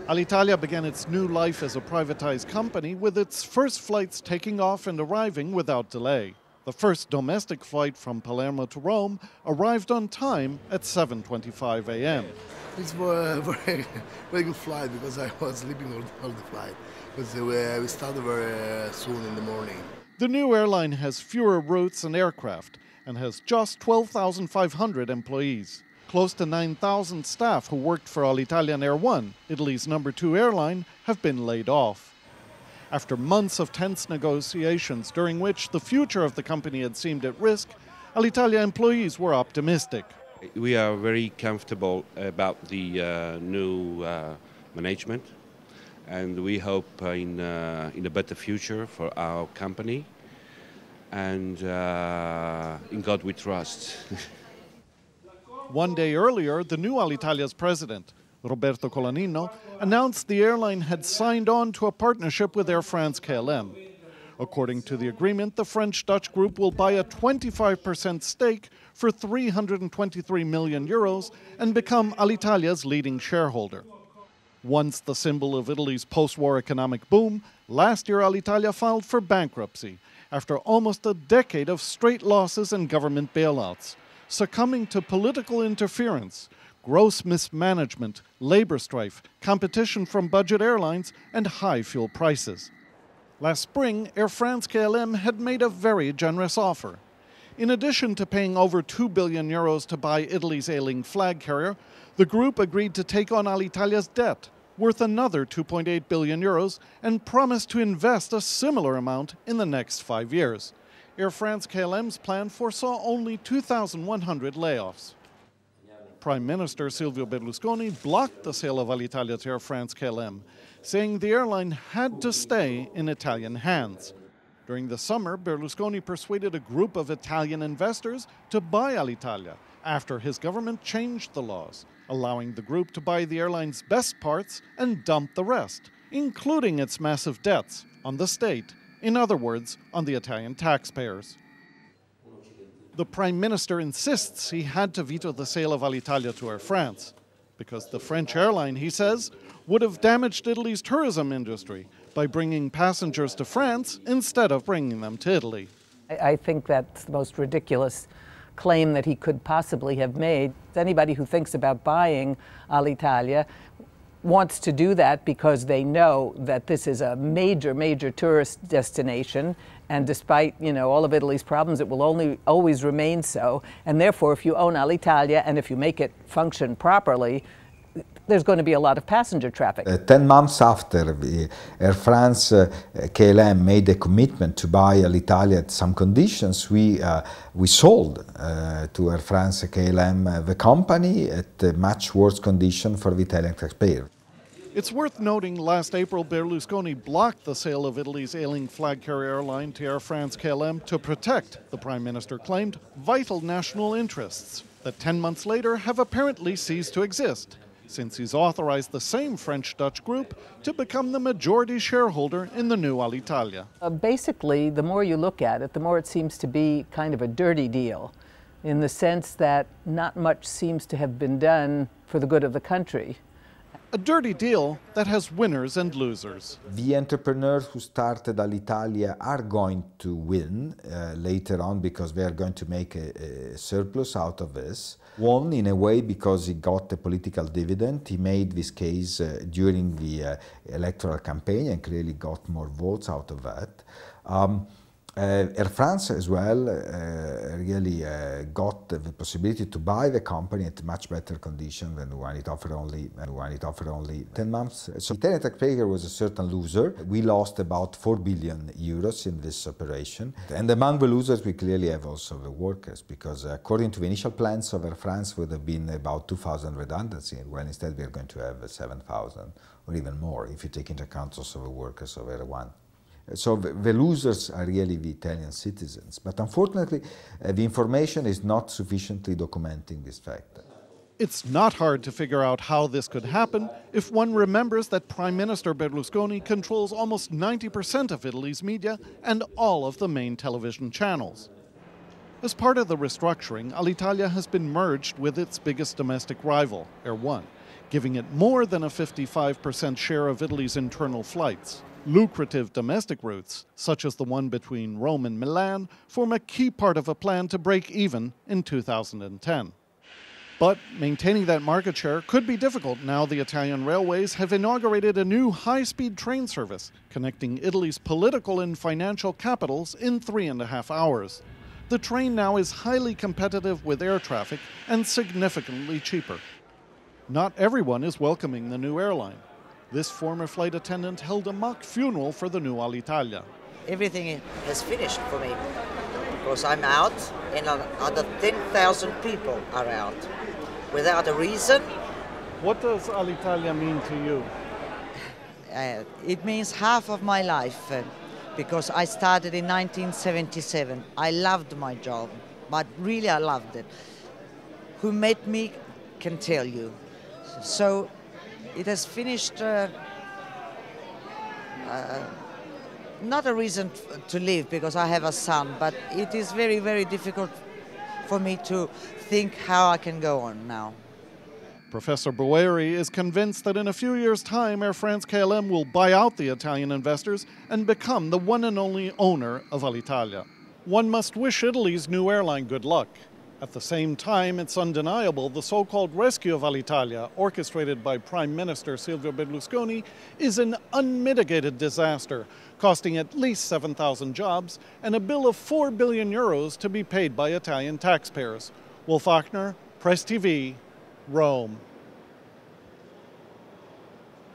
Alitalia began its new life as a privatized company with its first flights taking off and arriving without delay. The first domestic flight from Palermo to Rome arrived on time at 7:25 a.m. It's a very good flight because I was sleeping all the flight because we started very soon in the morning. The new airline has fewer routes and aircraft and has just 12,500 employees. Close to 9,000 staff who worked for Alitalia and Air One, Italy's #2 airline, have been laid off. After months of tense negotiations during which the future of the company had seemed at risk, Alitalia employees were optimistic. We are very comfortable about the new management, and we hope in a better future for our company, and in God we trust. One day earlier, the new Alitalia's president, Roberto Colaninno, announced the airline had signed on to a partnership with Air France-KLM. According to the agreement, the French-Dutch group will buy a 25% stake for 323 million euros and become Alitalia's leading shareholder. Once the symbol of Italy's post-war economic boom, last year Alitalia filed for bankruptcy after almost a decade of straight losses and government bailouts, succumbing to political interference, gross mismanagement, labor strife, competition from budget airlines, and high fuel prices. Last spring, Air France-KLM had made a very generous offer. In addition to paying over 2 billion euros to buy Italy's ailing flag carrier, the group agreed to take on Alitalia's debt, worth another 2.8 billion euros, and promised to invest a similar amount in the next 5 years. Air France-KLM's plan foresaw only 2,100 layoffs. Prime Minister Silvio Berlusconi blocked the sale of Alitalia to Air France-KLM, saying the airline had to stay in Italian hands. During the summer, Berlusconi persuaded a group of Italian investors to buy Alitalia after his government changed the laws, allowing the group to buy the airline's best parts and dump the rest, including its massive debts, on the state. In other words, on the Italian taxpayers. The Prime Minister insists he had to veto the sale of Alitalia to Air France, because the French airline, he says, would have damaged Italy's tourism industry by bringing passengers to France instead of bringing them to Italy. I think that's the most ridiculous claim that he could possibly have made. Anybody who thinks about buying Alitalia wants to do that because they know that this is a major tourist destination, and despite, all of Italy's problems, it will always remain so. And therefore, if you own Alitalia and if you make it function properly, there's going to be a lot of passenger traffic. 10 months after Air France KLM made a commitment to buy Alitalia at some conditions, we sold to Air France KLM the company at a much worse condition for the Italian taxpayer. It's worth noting last April Berlusconi blocked the sale of Italy's ailing flag carrier airline to Air France-KLM to protect, the Prime Minister claimed, vital national interests that 10 months later have apparently ceased to exist, since he's authorized the same French-Dutch group to become the majority shareholder in the new Alitalia. Basically, the more you look at it, the more it seems to be kind of a dirty deal, in the sense that not much seems to have been done for the good of the country. A dirty deal that has winners and losers. The entrepreneurs who started Alitalia are going to win later on because they are going to make a surplus out of this. Won in a way because he got a political dividend. He made this case during the electoral campaign and clearly got more votes out of that. Air France as well really got the possibility to buy the company at much better condition than when it offered only 10 months. So Italian taxpayer was a certain loser. We lost about 4 billion euros in this operation. And among the losers we clearly have also the workers, because according to the initial plans of Air France would have been about 2,000 redundancy, when instead we are going to have 7,000 or even more if you take into account also the workers of Air One. So the losers are really the Italian citizens. But unfortunately, the information is not sufficiently documenting this fact. It's not hard to figure out how this could happen if one remembers that Prime Minister Berlusconi controls almost 90% of Italy's media and all of the main television channels. As part of the restructuring, Alitalia has been merged with its biggest domestic rival, Air One, giving it more than a 55% share of Italy's internal flights. Lucrative domestic routes, such as the one between Rome and Milan, form a key part of a plan to break even in 2010. But maintaining that market share could be difficult now the Italian railways have inaugurated a new high-speed train service connecting Italy's political and financial capitals in 3.5 hours. The train now is highly competitive with air traffic and significantly cheaper. Not everyone is welcoming the new airline. This former flight attendant held a mock funeral for the new Alitalia. Everything has finished for me because I'm out and other 10,000 people are out without a reason. What does Alitalia mean to you? It means half of my life because I started in 1977. I loved my job, but really I loved it. Who made me can tell you. So it has finished, not a reason to live because I have a son, but it is very, very difficult for me to think how I can go on now. Professor Boeri is convinced that in a few years' time, Air France-KLM will buy out the Italian investors and become the one and only owner of Alitalia. One must wish Italy's new airline good luck. At the same time, it's undeniable the so-called rescue of Alitalia, orchestrated by Prime Minister Silvio Berlusconi, is an unmitigated disaster, costing at least 7,000 jobs and a bill of €4 billion to be paid by Italian taxpayers. Achtner, PressTV, Rome.